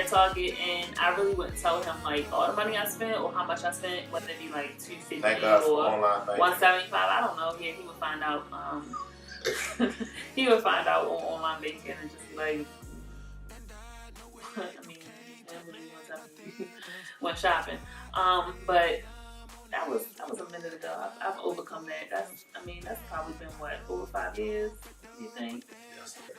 Target, and I really wouldn't tell him like all the money I spent or how much I spent, whether it be like $250 or $175. I don't know. Yeah, he would find out. He would find out on online banking and just be like, I mean, went shopping. But that was a minute ago. I've overcome that. That's probably been what, over 5 years, you think? Yesterday.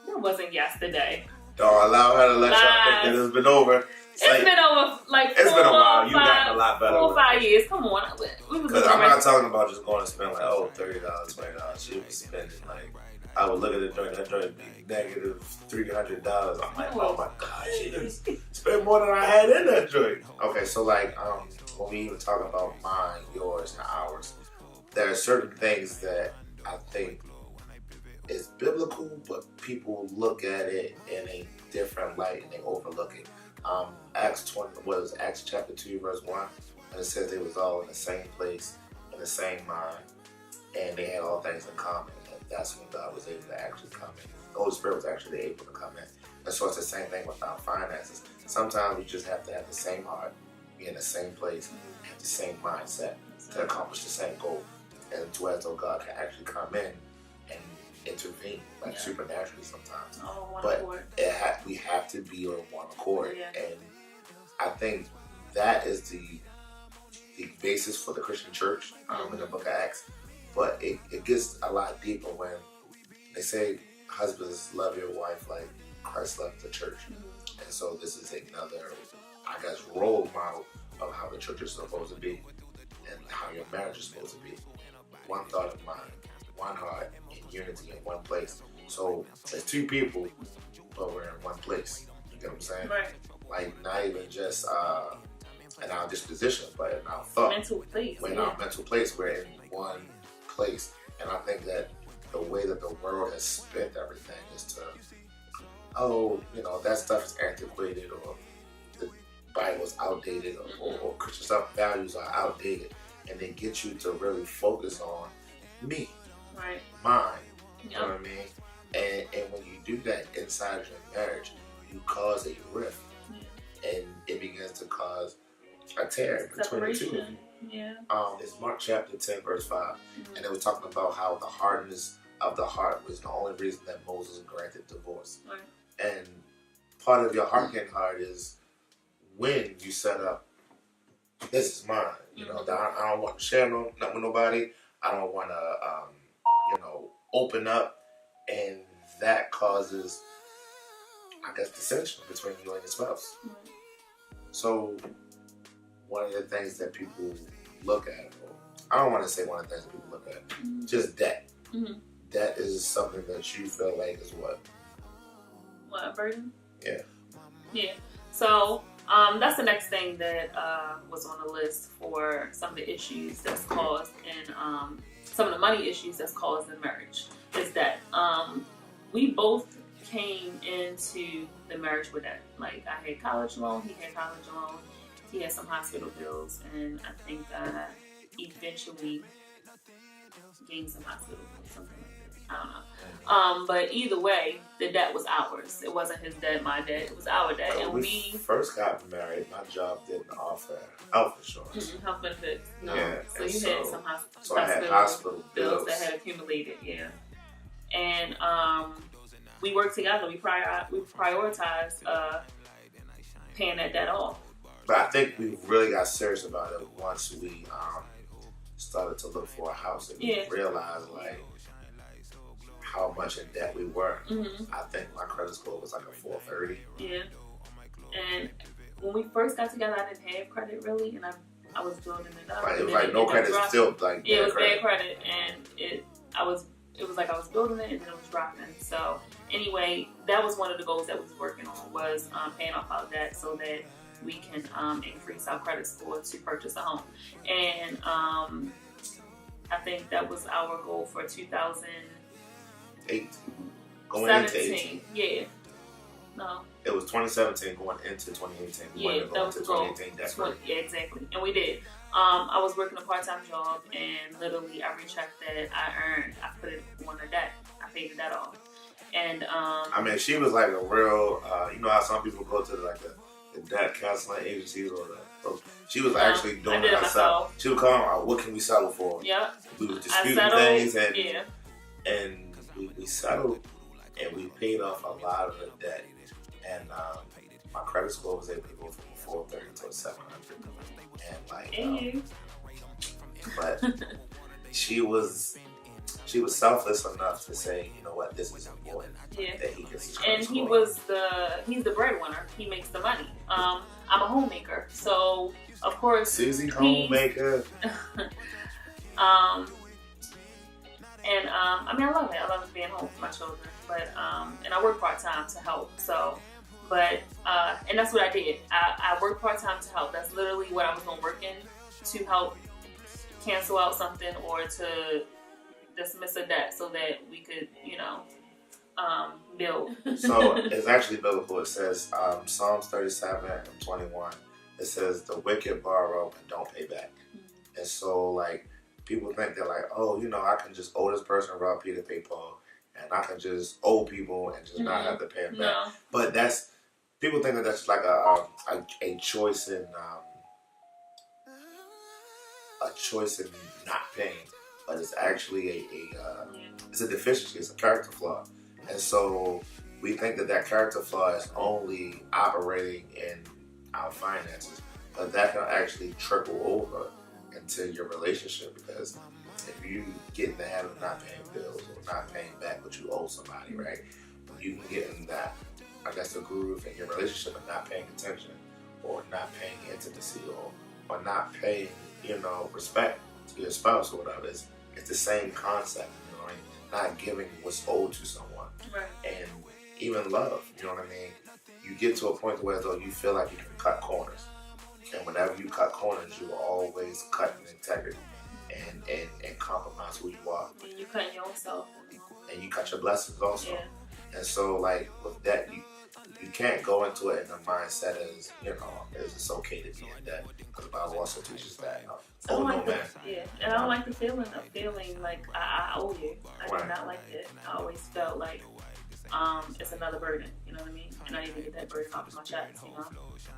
It wasn't yesterday. Don't allow her to let y'all think that it's been over. It's been over like it's been a while. You got a lot better. 4 or 5 years. Come on. Because I'm not talking about just going to spend like, $30, $20. She was spending like, I would look at the joint, that joint be negative $300. I'm like, oh my God, she just spent more than I had in that joint. Okay, so like, when we even talk about mine, yours, and ours, there are certain things that I think is biblical, but people look at it in a different light and they overlook it. Acts chapter 2, verse 1, and it says they was all in the same place, in the same mind, and they had all things in common. And that's when God was able to actually come in. The Holy Spirit was actually able to come in. And so it's the same thing with our finances. Sometimes we just have to have the same heart, be in the same place, have the same mindset to accomplish the same goal. And to as though God can actually come in and intervene, like supernaturally sometimes. But we have to be on one accord. Yeah. And I think that is the basis for the Christian church in the book of Acts. But it gets a lot deeper when they say, husbands, love your wife like Christ loved the church. And so this is another, I guess, role model of how the church is supposed to be and how your marriage is supposed to be. One thought of mind, one heart, in unity in one place. So there's two people, but we're in one place. You get what I'm saying? Right. Like not even just in our disposition, but in our thought. Mental place. We're in our mental place. We're in one place. And I think that the way that the world has spent everything is to, that stuff is antiquated, or the Bible's outdated, or Christian stuff values are outdated. And they get you to really focus on me, right? Mine. You know what I mean? And when you do that inside your marriage, you cause a rift, and it begins to cause a tear between the two of you. Yeah. It's Mark chapter 10, verse 5, and it was talking about how the hardness of the heart was the only reason that Moses granted divorce. Right. And part of your heart getting hard is when you set up, this is mine. You know, I don't want to share nothing with nobody. I don't want to, open up, and that causes, I guess, dissension between you and your spouse. So, one of the things that people look at, I don't want to say one of the things that people look at, just debt. Debt is something that you feel like is what? What, a burden? Yeah. Yeah. So, that's the next thing that was on the list for some of the issues that's caused in some of the money issues that's caused in marriage. Is that we both came into the marriage with that. Like, I had college loan, he had college loan, he had some hospital bills, and I think I eventually gained some hospital bills, something like that. I don't know. But either way, the debt was ours. It wasn't his debt, my debt. It was our debt. And we first got married, my job didn't offer health insurance. Health benefits. No. Yeah. So you had some hospital bills that had accumulated. Yeah. And we worked together. We prioritized paying that debt off. But I think we really got serious about it once we started to look for a house, and we realized like how much in debt we were. I think my credit score was like a 430. Yeah. And when we first got together, I didn't have credit really, and I was building it up. Like, it was like no credit, still like it was bad credit, and it was like I was building it and then it was dropping. So anyway, that was one of the goals that we was working on, was paying off our debt so that we can increase our credit score to purchase a home. And I think that was our goal for 2018. Going 17. into 18. Yeah. No. It was 2017 going into 2018. Yeah, that was the goal. 2018 yeah, exactly. And we did. I was working a part-time job, and literally every check that I earned, I put it on a debt. I paid the debt off. And I mean, she was like a real. You know how some people go to like the debt counseling agencies or she was actually doing it herself. She would call them, what can we settle for? Yeah. We were disputing things and we settled and we paid off a lot of the debt. And my credit score was able to go from 430 to 700. And but she was selfless enough to say, you know what, this is important. Yeah. That he gets and he's the breadwinner. He makes the money. I'm a homemaker, so of course Susie homemaker. I mean, I love it. I love being home for my children, but and I work part time to help. So, but and that's what I did. I worked part time to help. That's literally what I was going to work in to help cancel out something or to dismiss a debt so that we could, you know, build. So it's actually biblical. It says Psalms 37:21. It says the wicked borrow and don't pay back. Mm-hmm. And so like people think they're like, oh, you know, I can just owe this person rob Peter, pay Paul, and I can just owe people and just not have to pay them back. No. But that's people think that that's like a choice in not paying, but it's actually it's a deficiency, it's a character flaw. And so we think that character flaw is only operating in our finances, but that can actually trickle over into your relationship, because if you get in the habit of not paying bills or not paying back what you owe somebody, right, you can get in that, I guess, the groove in your relationship of not paying attention or not paying intimacy or not paying, you know, respect to your spouse or whatever. It's the same concept, you know, not giving what's owed to someone. Right. And even love, you know what I mean? You get to a point where though you feel like you can cut corners. And whenever you cut corners, you will always cut in integrity and compromise who you are. And you cut your own self. And you cut your blessings also. Yeah. And so like with that, you can't go into it in the mindset as, you know, it's okay to be in debt. Because the Bible also teaches that. And I don't like the feeling of feeling like I owe you. I did not like it. I always felt like it's another burden, you know what I mean? And I need to get that burden off of my chest, you know?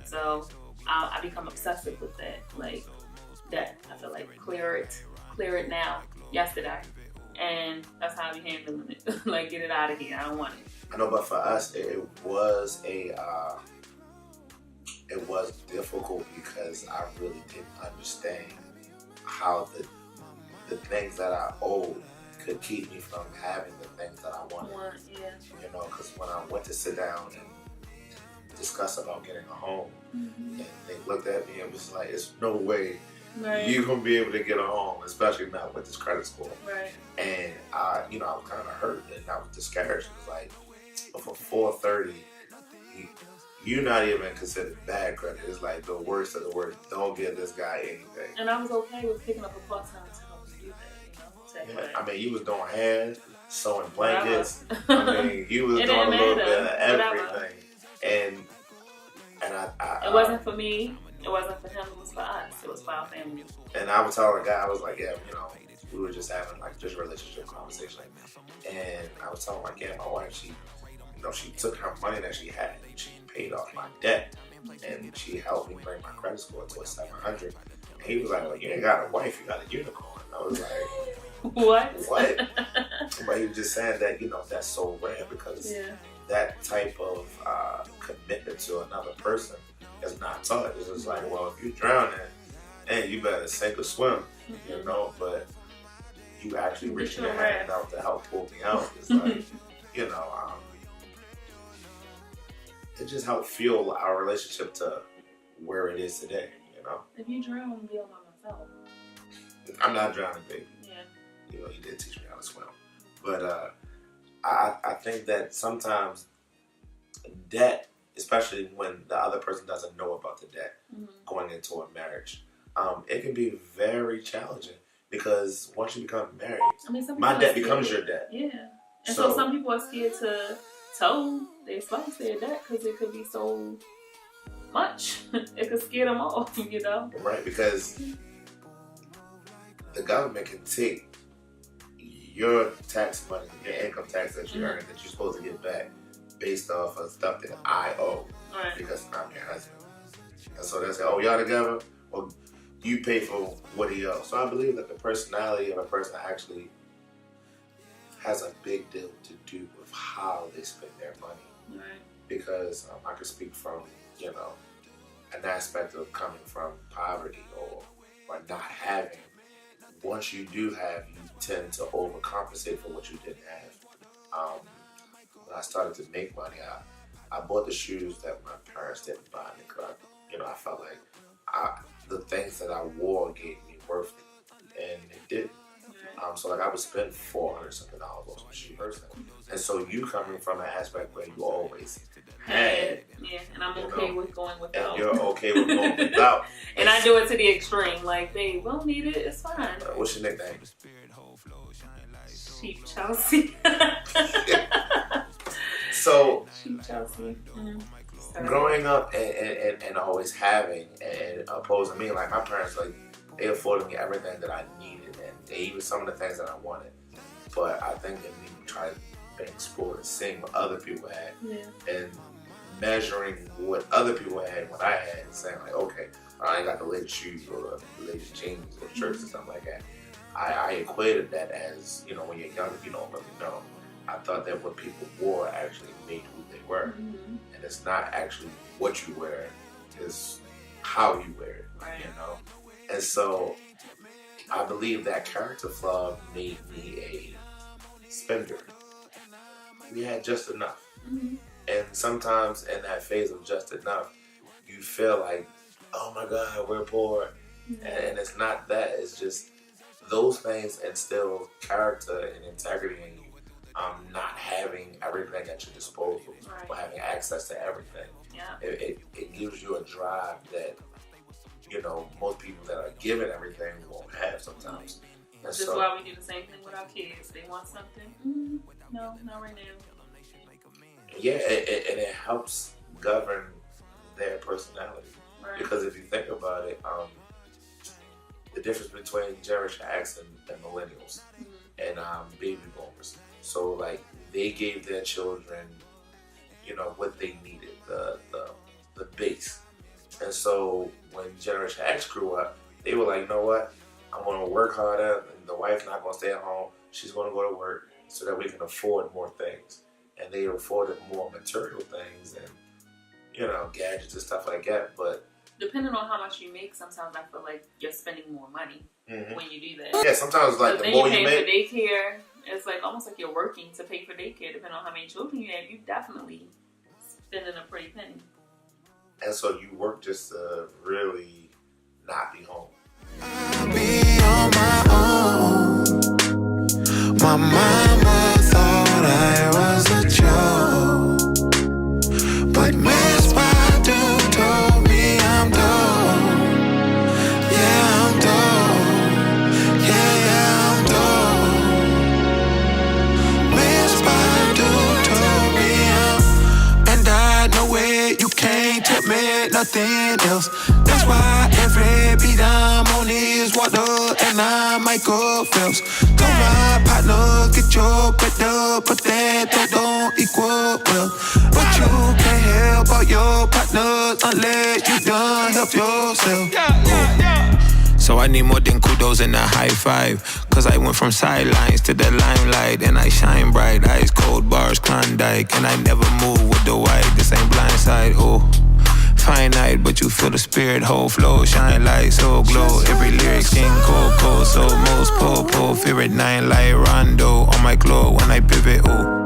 So I become obsessive with that, like that. I feel like clear it now, yesterday. And that's how I be handling it. Like, get it out of here. I don't want it. I know, but for us, it was difficult because I really didn't understand how the things that I owed could keep me from having the things that I wanted. You know, because when I went to sit down and discuss about getting a home, and they looked at me and was like, "It's no way you're gonna be able to get a home, especially not with this credit score." Right. And I was kind of hurt and I was discouraged. It was like, for 430, you're not even considered bad credit. It's like the worst of the worst. Don't give this guy anything. And I was okay with picking up a part-time to help me do that, you know? I mean, you was doing hair, sewing blankets. I mean, you was doing a little bit of everything. And I it wasn't for me. It wasn't for him. It was for us. It was for our family. And I was telling the guy, I was like, yeah, you know, we were just having like just relationship conversation. And I was telling my my wife, she took her money that she had and she paid off my debt, and she helped me bring my credit score to a 700. And he was like, well, you ain't got a wife, you got a unicorn. I was like, what? But he was just saying that, you know, that's so rare because that type of commitment to another person is not taught. It's just like, well, if you're drowning, and you better sink or swim, you know, but you actually reaching your hand out to help pull me out. It's like, you know, it just helped fuel our relationship to where it is today, you know. If you drown, I'm be all by myself. I'm not drowning, baby. Yeah. You know, you did teach me how to swim. But I think that sometimes debt, especially when the other person doesn't know about the debt going into a marriage, it can be very challenging because once you become married, my debt becomes your debt. Yeah. And so some people are scared to tell their spouse their debt because it could be so much. It could scare them off, you know? Right, because the government can take your tax money, your income tax that you earn, that you're supposed to get back based off of stuff that I owe because I'm your husband. And so they say, oh, y'all together? Well, you pay for what he owes. So I believe that the personality of a person actually has a big deal to do with how they spend their money. Right. Because I could speak from, an aspect of coming from poverty or not having. Once you do have, you tend to overcompensate for what you didn't have. When I started to make money, I bought the shoes that my parents didn't buy me because I felt like the things that I wore gave me worth, and it didn't. So I would spend $400 something on some shoes. And so you coming from an aspect where you always had. Yeah, and I'm okay with going without. And you're okay with going without. And I do it to the extreme. Like, babe, we don't need it. It's fine. What's your nickname? Cheap Chelsea. So, Cheap Chelsea. Growing up and always having and opposing me, like my parents, like they afforded me everything that I needed, and they even some of the things that I wanted. But I think that we try to being spoiled and seeing what other people had, and measuring what other people had, what I had, and saying like, okay, I ain't got the latest shoes or the latest jeans or shirts or something like that. I equated that as, when you're young, you don't really know. I thought that what people wore actually made who they were, and it's not actually what you wear, it's how you wear it, And so I believe that character flaw made me a spender. We had just enough. And sometimes in that phase of just enough, you feel like, oh my God, we're poor. And it's not that. It's just those things instill character and integrity in you. Not having everything at your disposal or having access to everything. It gives you a drive that, most people that are given everything won't have sometimes. This is why we do the same thing with our kids. They want something. No, not right now. Yeah, and it helps govern their personality. Because if you think about it, the difference between Generation X and millennials and baby boomers. So like they gave their children, what they needed, the base. And so when Generation X grew up, they were like, you know what? I'm going to work harder, and the wife's not going to stay at home. She's going to go to work so that we can afford more things. And they afforded more material things and, gadgets and stuff like that. But depending on how much you make, sometimes I feel like you're spending more money when you do that. Yeah, sometimes like the more you make. For daycare, it's like almost like you're working to pay for daycare. Depending on how many children you have, you definitely spending a pretty penny. And so you work just to really not be home. I'll be on my own. My mama thought I was a joke, but Miss Badu told me I'm dope. Yeah, I'm dope. Yeah, I'm dope. Miss Badu told me and I know it. You can't tell me nothing else. That's why every beat I'm on is water and I'm Michael Phelps. Told my partner, get your bread up, but that don't equal well. But you can't help all your partners unless you done help yourself. So I need more than kudos and a high five. Cause I went from sidelines to the limelight, and I shine bright, ice cold bars, Klondike. And I never move with the white, this ain't blindside, oh. Finite, but you feel the spirit, whole flow, shine light, so glow. Every lyric skin cold, so most po, favorite 9 light rondo on my glow when I pivot, oh.